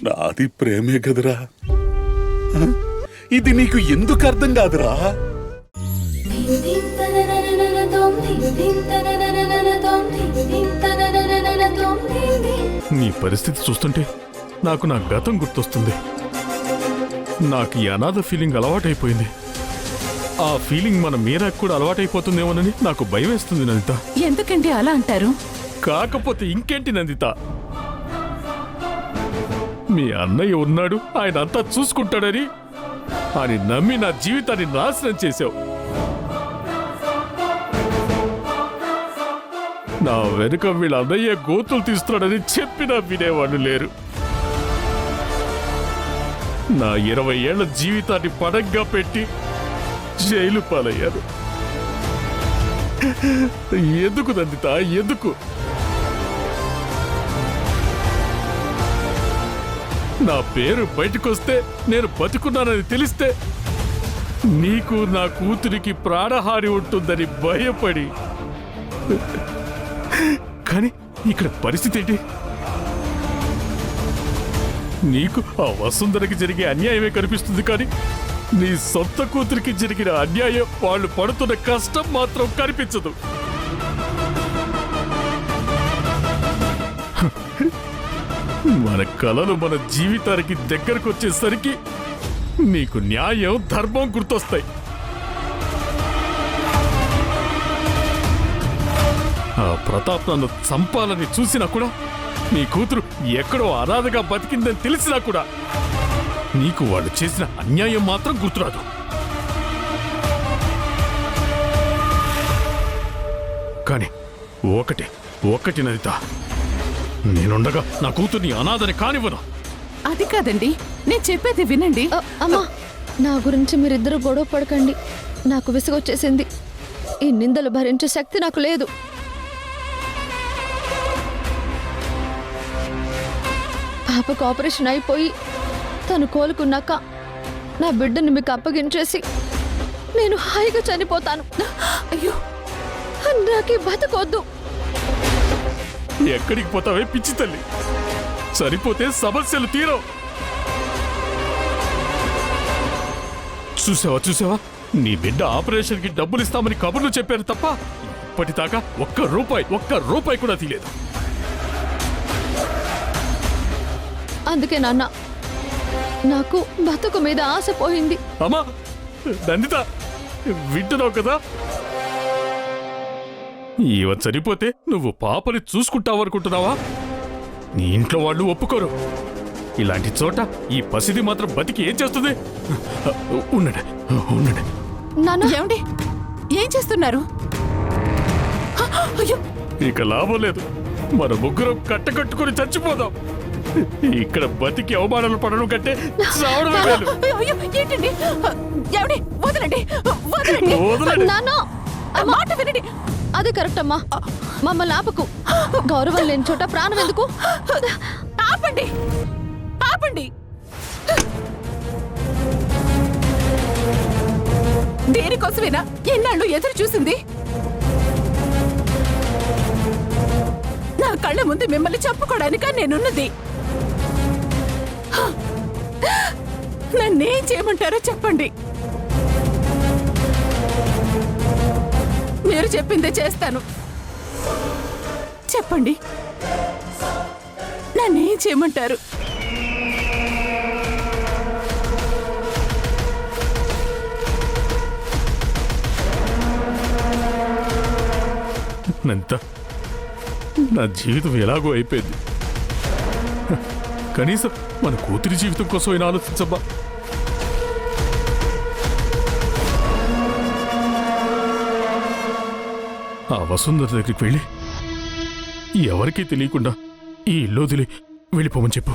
నాది ప్రేమే కదరా. ఇది నీకు ఎందుకు అర్థం కాదురా? నీ పరిస్థితి చూస్తుంటే నాకు నా గతం గుర్తొస్తుంది. నాకు ఈ అనాథ ఫీలింగ్ అలవాటైపోయింది. ఆ ఫీలింగ్ మన మీరాకు కూడా అలవాటైపోతుందేమోనని నాకు భయం వేస్తుంది నందిత. ఎందుకండి అలా అంటారు? కాకపోతే ఇంకేంటి నందిత, మీ అన్నయ్య ఉన్నాడు, ఆయన అంతా చూసుకుంటాడని అని నమ్మి నా జీవితాన్ని నాశనం చేశావు. నా వెనుక వీళ్ళ అన్నయ్య గోతులు తీస్తున్నాడని చెప్పినా వినేవాళ్ళు లేరు. నా 20 ఏళ్ల జీవితాన్ని పడంగా పెట్టి జైలు పాలయ్యారు. ఎందుకు నందిత, ఎందుకు? నా పేరు బయటకొస్తే, నేను బతుకున్నానని తెలిస్తే నీకు నా కూతురికి ప్రాణహాని ఉంటుందని భయపడి. కానీ ఇక్కడ పరిస్థితి ఏంటి? నీకు ఆ వసుంధరకి జరిగే అన్యాయమే కనిపిస్తుంది, కానీ నీ సొంత కూతురికి జరిగిన అన్యాయం, వాళ్ళు పడుతున్న కష్టం మాత్రం కనిపించదు. మన కలలు మన జీవితానికి దగ్గరకు వచ్చేసరికి నీకు న్యాయం, ధర్మం గుర్తొస్తాయి. ఆ ప్రతాప్ నన్ను చంపాలని చూసినా కూడా, నీ కూతురు ఎక్కడో అనాథగా బతికిందని తెలిసినా కూడా నీకు వాళ్ళు చేసిన అన్యాయం మాత్రం గుర్తురాదు. కానీ ఒకటి నందిత, నేనుండగా నా కూతుర్ని అనాథని కానివ్వను. అది కాదండి, నేను చెప్పేది వినండి. అమ్మా, నా గురించి మీరిద్దరూ గొడవ పడకండి. నాకు విసుగొచ్చేసింది. ఈ నిందలు భరించే శక్తి నాకు లేదు. పాపకు ఆపరేషన్ అయిపోయి తను కోలుకున్నాక నా బిడ్డని మీకు అప్పగించేసి నేను హాయిగా చనిపోతాను. అయ్యో, నాకే బతకొద్దు. ఎక్కడికి పోతావే పిచ్చి తల్లి? సరిపోతే సమస్యలు తీరవు. చూసావా, నీ బిడ్డ ఆపరేషన్కి డబ్బులు ఇస్తామని కబుర్లు చెప్పారు తప్ప ఇప్పటిదాకా ఒక్క రూపాయి కూడా తీయలేదు. అందుకే నాన్న, నాకు బతుకు మీద ఆశ పోయింది. అమ్మా నందిత, వింటున్నావు కదా? ఇవ చనిపోతే నువ్వు పాపని చూసుకుంటావనుకుంటున్నావా? నీ ఇంట్లో వాళ్ళు ఒప్పుకోరు. ఇలాంటి చోట ఈ పసిది మాత్రం బతికి ఏం చేస్తుంది? ఉండండి. నాన్న, ఏమండి, ఏం చేస్తున్నారు? అయ్యో, ఇక లాభం లేదు. మన ముగ్గురం కట్టకట్టుకుని చచ్చిపోదాం. ఇక్కడ బతికి అవమానాలు పడడం కంటే చావడమే మేలు. అయ్యో, ఏంటండి? ఏమండి, వదలండి. నాన్న, మాట వినండి. అదే కరెక్ట్ అమ్మా. మమ్మల్ని ఆపకు. గౌరవం లేని చోట ప్రాణం ఎందుకు? ఆపండి. దేనికోసమేనా ఎన్నాళ్ళు ఎదురు చూసింది? నా కళ్ళ ముందు మిమ్మల్ని చెప్పుకోవడానిక నేనున్నది. నన్నేం చేయమంటారో చెప్పండి. మీరు చెప్పిందే చేస్తాను. చెప్పండి, నన్నేం చేయమంటారు? నంత, నా జీవితం ఎలాగో అయిపోయింది. కనీసం మన కూతురి జీవితం కోసం అయినా ఆలోచించబ్బా. ఆ వసుంధర దగ్గరికి వెళ్ళి ఎవరికీ తెలియకుండా ఈ ఇల్లు వదిలి వెళ్ళిపోమని చెప్పు.